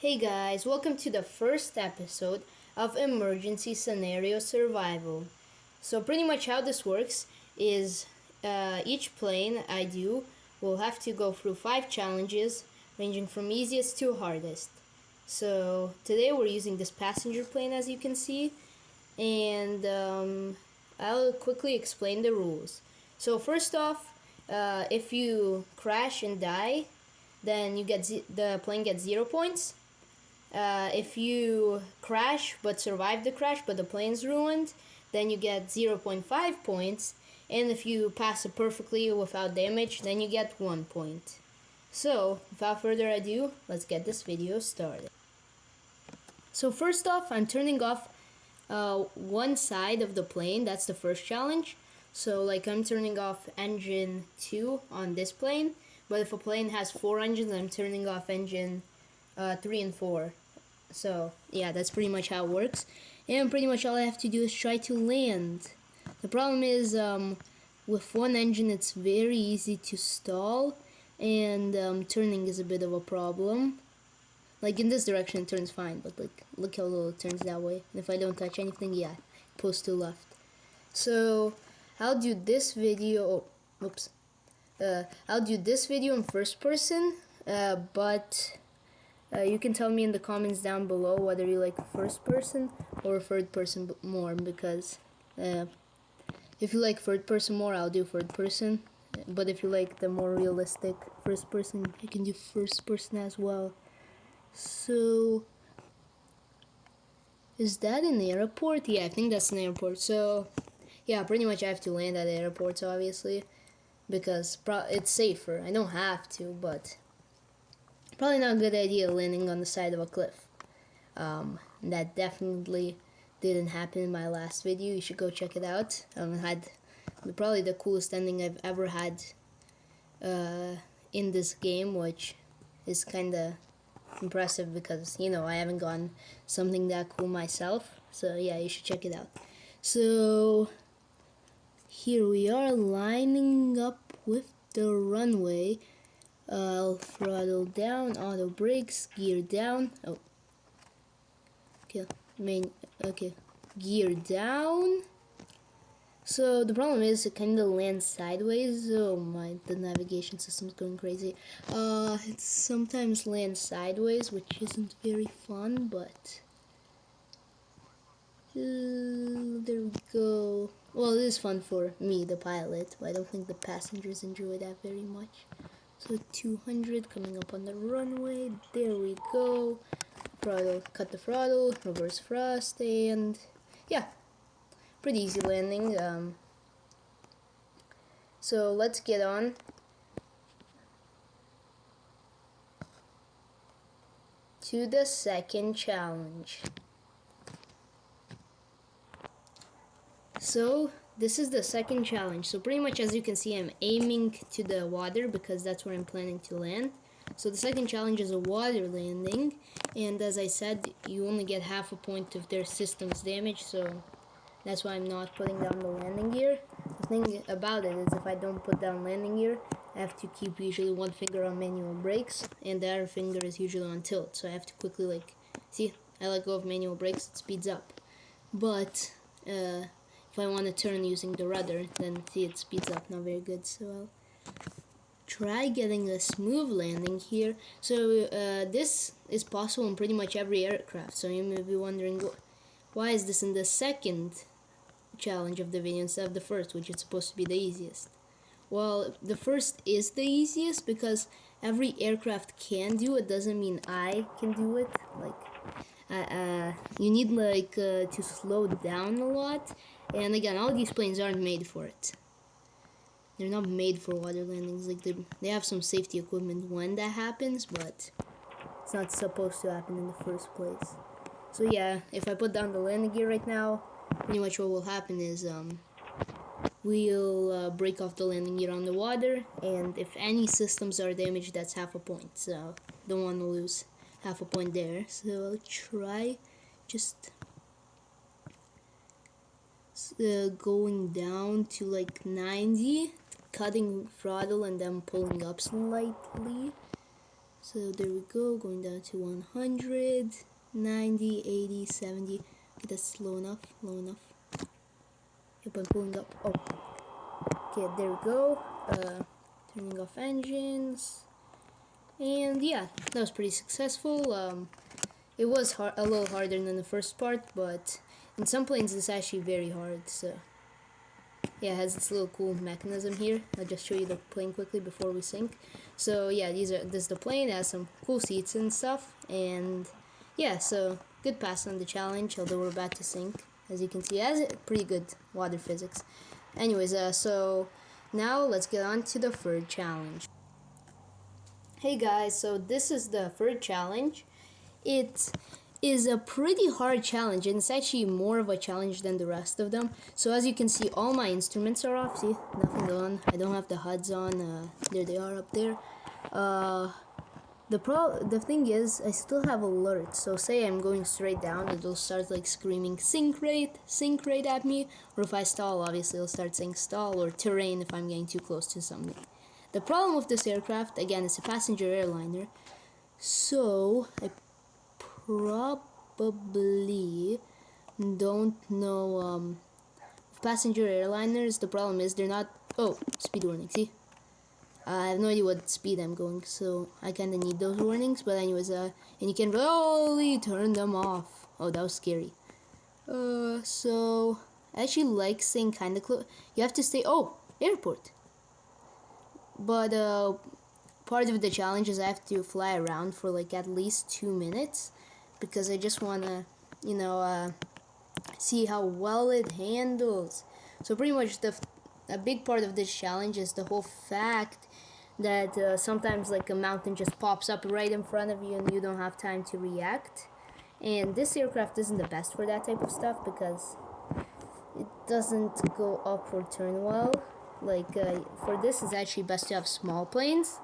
Hey guys, welcome to the first episode of Emergency Scenario Survival. So pretty much how this works is each plane I do will have to go through 5 challenges ranging from easiest to hardest. So today we're using this passenger plane as you can see, and I'll quickly explain the rules. So first off, if you crash and die, then the plane gets 0 points. If you crash but survive the crash but the plane's ruined, then you get 0.5 points. And if you pass it perfectly without damage, then you get 1 point. So, without further ado, let's get this video started. So first off, I'm turning off one side of the plane. That's the first challenge. So like I'm turning off engine 2 on this plane. But if a plane has 4 engines, I'm turning off engine 3 and 4. So yeah, that's pretty much how it works. And pretty much all I have to do is try to land. The problem is with one engine it's very easy to stall, and turning is a bit of a problem. Like in this direction it turns fine, but like look how little it turns that way. And if I don't touch anything, yeah, it pulls to left. So I'll do this video. Oops. I'll do this video in first person, but you can tell me in the comments down below whether you like first person or third person more, because if you like third person more, I'll do third person. But if you like the more realistic first person, you can do first person as well. So, is that an airport? Yeah, I think that's an airport. So, yeah, pretty much I have to land at airports, obviously, because it's safer. I don't have to, but probably not a good idea landing on the side of a cliff. That definitely didn't happen in my last video. You should go check it out. Had probably the coolest ending I've ever had in this game, which is kind of impressive because, you know, I haven't gotten something that cool myself. So yeah, you should check it out. So here we are lining up with the runway. Throttle down, auto brakes, gear down. Oh, okay, okay, gear down. So the problem is it kind of lands sideways. Oh my, the navigation system's going crazy. It sometimes lands sideways, which isn't very fun, but there we go. Well, it is fun for me, the pilot, but I don't think the passengers enjoy that very much. So 200 coming up on the runway. There we go. Throttle, cut the throttle, reverse thrust, and yeah, pretty easy landing. So let's get on. To the second challenge. So this is the second challenge. So pretty much as you can see, I'm aiming to the water because that's where I'm planning to land. So the second challenge is a water landing, and as I said, you only get half a point if their system's damaged, so that's why I'm not putting down the landing gear. The thing about it is if I don't put down landing gear, I have to keep usually one finger on manual brakes, and the other finger is usually on tilt, so I have to quickly, like, see, I let go of manual brakes, it speeds up. But if I want to turn using the rudder, then see, it speeds up, not very good. So I'll try getting a smooth landing here. So this is possible in pretty much every aircraft. So you may be wondering, why is this in the second challenge of the video instead of the first, which is supposed to be the easiest? Well, the first is the easiest because every aircraft can do it. Doesn't mean I can do it. Like, you need like to slow down a lot. And again, all these planes aren't made for it. They're not made for water landings. Like they have some safety equipment when that happens, but it's not supposed to happen in the first place. So yeah, if I put down the landing gear right now, pretty much what will happen is we'll break off the landing gear on the water, and if any systems are damaged, that's half a point. So don't want to lose half a point there. So I'll try just going down to like 90, cutting throttle and then pulling up slightly. So there we go, going down to 100, 90, 80, 70. Okay, that's low enough, low enough. Yep, I'm pulling up. Oh, okay, there we go. Turning off engines. And yeah, that was pretty successful. It was a little harder than the first part, but in some planes it's actually very hard. So yeah, it has this little cool mechanism here. I'll just show you the plane quickly before we sink. So yeah, this is the plane. It has some cool seats and stuff. And yeah, so good pass on the challenge, although we're about to sink. As you can see, it has pretty good water physics. Anyways, so now let's get on to the third challenge. Hey guys, so this is the third challenge. It is a pretty hard challenge, and it's actually more of a challenge than the rest of them. So as you can see, all my instruments are off. See, nothing on. I don't have the HUDs on. There they are up there. The thing is, I still have alerts. So say I'm going straight down, it'll start like screaming sink rate at me. Or if I stall, obviously it'll start saying stall, or terrain if I'm getting too close to something. The problem with this aircraft, again, it's a passenger airliner. So I probably don't know passenger airliners. The problem is they're not. Oh, speed warning. See, I have no idea what speed I'm going, so I kind of need those warnings. But anyways, and you can really turn them off. Oh, that was scary. So I actually like staying kind of close. You have to stay. Oh, airport. But part of the challenge is I have to fly around for like at least 2 minutes, because I just wanna, see how well it handles. So pretty much a big part of this challenge is the whole fact that sometimes like a mountain just pops up right in front of you and you don't have time to react. And this aircraft isn't the best for that type of stuff because it doesn't go up or turn well. Like for this, it's actually best to have small planes,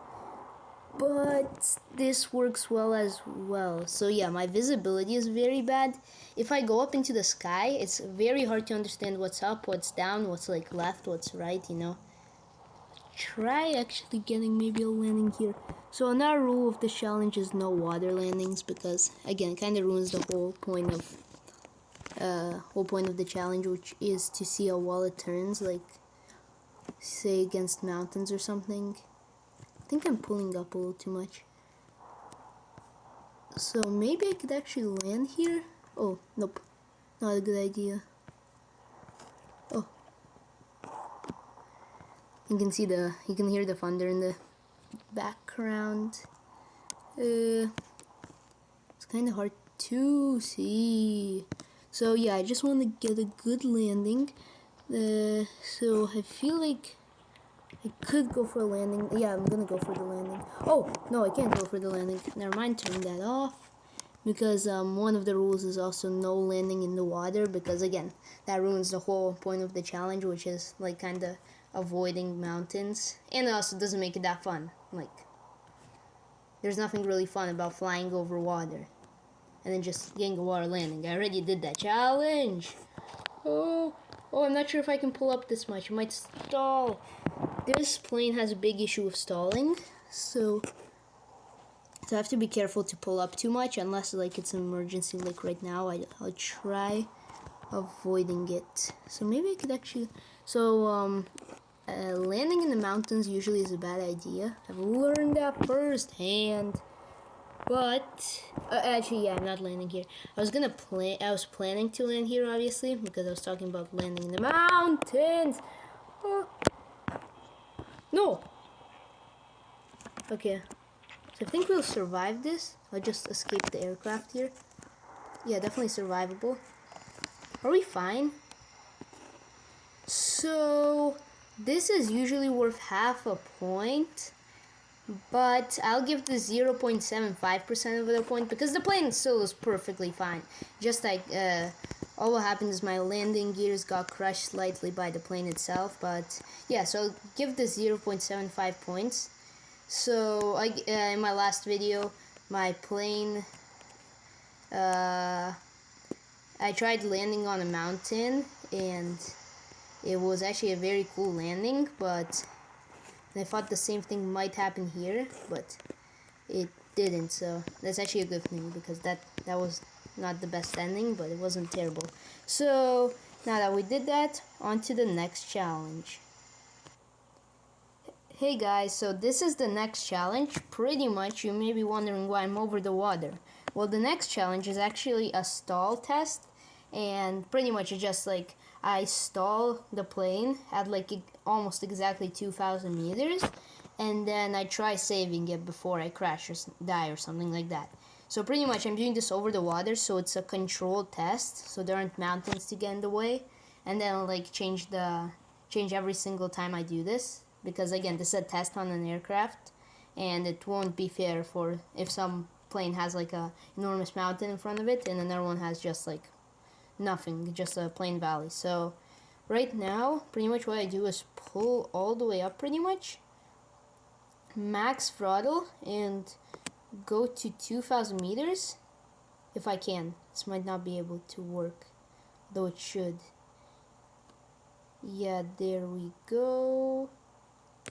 but this works well as well. So yeah, my visibility is very bad. If I go up into the sky, it's very hard to understand what's up, what's down, what's like left, what's right, Try actually getting maybe a landing here. So another rule of this challenge is no water landings, because again, it kind of ruins the whole point of the challenge, which is to see how well it turns, like say against mountains or something. I think I'm pulling up a little too much. So maybe I could actually land here. Oh, nope. Not a good idea. Oh. You can hear the thunder in the background. It's kind of hard to see. So yeah, I just want to get a good landing. So I feel like I could go for a landing. Yeah, I'm gonna go for the landing. Oh, no, I can't go for the landing. Never mind, turn that off. Because one of the rules is also no landing in the water, because again, that ruins the whole point of the challenge, which is like kind of avoiding mountains. And it also doesn't make it that fun. Like, there's nothing really fun about flying over water and then just getting a water landing. I already did that challenge. Oh, I'm not sure if I can pull up this much. I might stall. This plane has a big issue with stalling, so I have to be careful to pull up too much, unless like it's an emergency, like right now. I'll try avoiding it. So maybe I could actually. So landing in the mountains usually is a bad idea. I've learned that firsthand. But actually, yeah, I'm not landing here. I was planning to land here, obviously, because I was talking about landing in the mountains. Oh. No. Okay. So I think we'll survive this. I'll just escape the aircraft here. Yeah, definitely survivable. Are we fine? So this is usually worth half a point, but I'll give the 0.75% of the point because the plane still is perfectly fine. Just like all what happened is my landing gears got crushed slightly by the plane itself, but yeah, so I'll give the 0.75 points. So in my last video, my plane, I tried landing on a mountain, and it was actually a very cool landing, but I thought the same thing might happen here, but it didn't, so that's actually a good thing because that was not the best ending, but it wasn't terrible. So now that we did that, on to the next challenge. Hey guys, so this is the next challenge. Pretty much you may be wondering why I'm over the water. Well, the next challenge is actually a stall test, and pretty much it's just like I stall the plane at like almost exactly 2,000 meters, and then I try saving it before I crash or die or something like that. So pretty much I'm doing this over the water, so it's a controlled test, so there aren't mountains to get in the way, and then I'll like change every single time I do this, because again this is a test on an aircraft, and it won't be fair for if some plane has like a enormous mountain in front of it and another one has just like nothing, just a plain valley. So right now pretty much what I do is pull all the way up, pretty much max throttle, and go to 2,000 meters if I can. This might not be able to work, though it should. Yeah, there we go.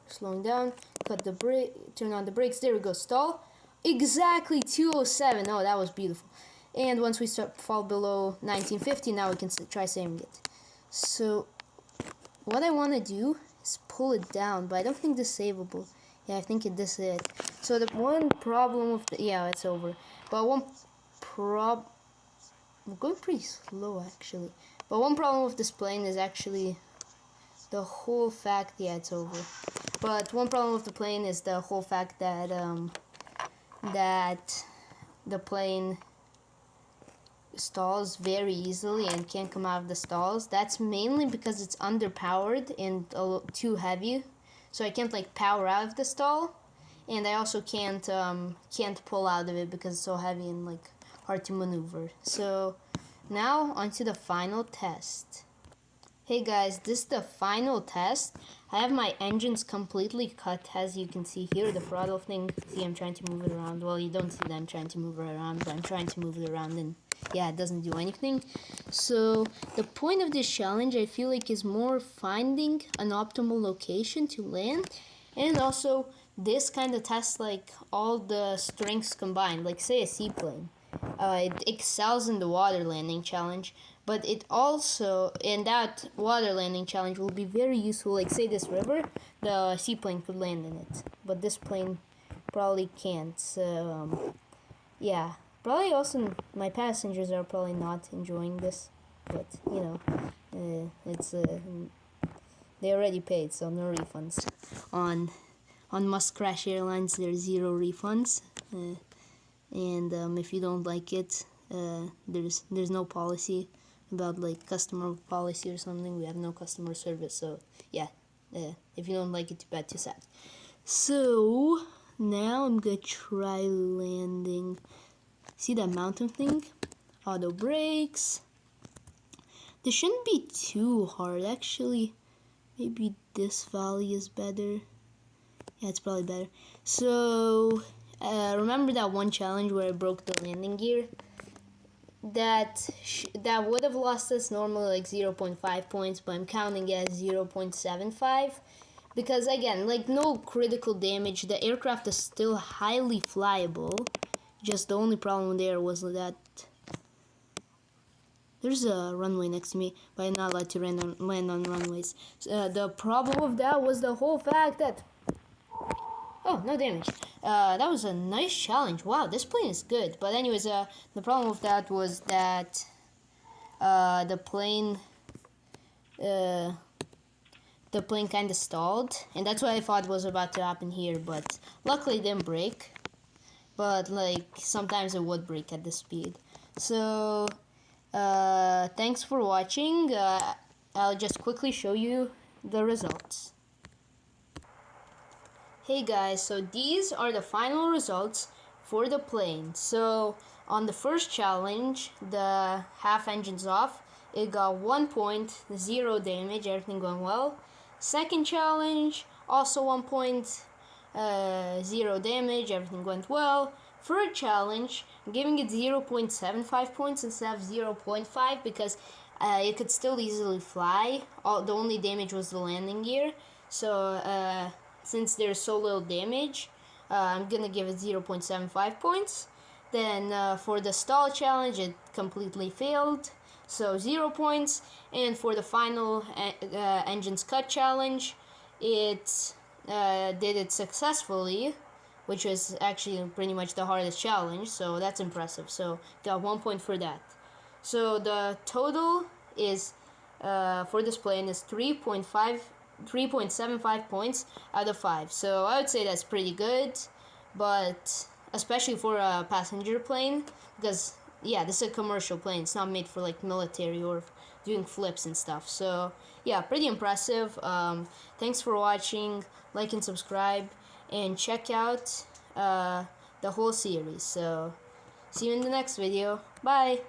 Slowing down, cut the brake, turn on the brakes, there we go, stall. Exactly 207. Oh, that was beautiful. And once we fall below 1950, now we can try saving it. So what I want to do is pull it down, but I don't think this is savable. Yeah, I think this is it. So the one problem with yeah, it's over. But one I'm going pretty slow actually. But one problem with this plane is actually the whole fact, yeah, it's over. But one problem with the plane is the whole fact that that the plane stalls very easily and can't come out of the stalls. That's mainly because it's underpowered and too heavy, so I can't like power out of the stall, and I also can't pull out of it because it's so heavy and like hard to maneuver. So now onto the final test. Hey guys, this is the final test. I have my engines completely cut, as you can see here, the throttle thing. See, I'm trying to move it around. Well, you don't see that I'm trying to move it around, but I'm trying to move it around, and yeah, it doesn't do anything. So the point of this challenge, I feel like, is more finding an optimal location to land, and also this kind of tests like all the strengths combined, like say a seaplane. It excels in the water landing challenge, but it also, in that water landing challenge, will be very useful. Like say this river, the seaplane could land in it, but this plane probably can't. So yeah, probably also my passengers are probably not enjoying this, but you know, it's they already paid, so no refunds. On Must Crash Airlines, there's 0 refunds. And if you don't like it, there's no policy about like customer policy or something. We have no customer service, so yeah, if you don't like it, too bad, too sad. So now I'm gonna try landing. See that mountain thing? Auto brakes. This shouldn't be too hard actually. Maybe this valley is better. Yeah, it's probably better. So remember that one challenge where I broke the landing gear? That would have lost us normally like 0.5 points, but I'm counting it as 0.75 because again, like no critical damage. The aircraft is still highly flyable. Just the only problem there was that there's a runway next to me, but I'm not allowed to land on runways. The problem with that was the whole fact that oh, no damage. That was a nice challenge. Wow, this plane is good. But anyways, the problem with that was that the plane kind of stalled, and that's what I thought was about to happen here. But luckily, it didn't break. But like sometimes it would break at this speed. So thanks for watching. I'll just quickly show you the results. Hey guys, so these are the final results for the plane. So on the first challenge, the half engine's off, it got 1 point, 0 damage, everything going well. Second challenge, also 1 point, 0 damage, everything went well. Third challenge, I'm giving it 0.75 points instead of 0.5 because it could still easily fly. The only damage was the landing gear. So since there's so little damage, I'm gonna give it 0.75 points. Then for the stall challenge, it completely failed, so 0 points. And for the final engines cut challenge, it did it successfully, which was actually pretty much the hardest challenge, so that's impressive. So got 1 point for that. So the total is for this plane is 3.75 points out of 5. So I would say that's pretty good, but especially for a passenger plane, because yeah, this is a commercial plane. It's not made for like military or doing flips and stuff. So yeah, pretty impressive. Thanks for watching. Like and subscribe, and check out the whole series. So see you in the next video. Bye.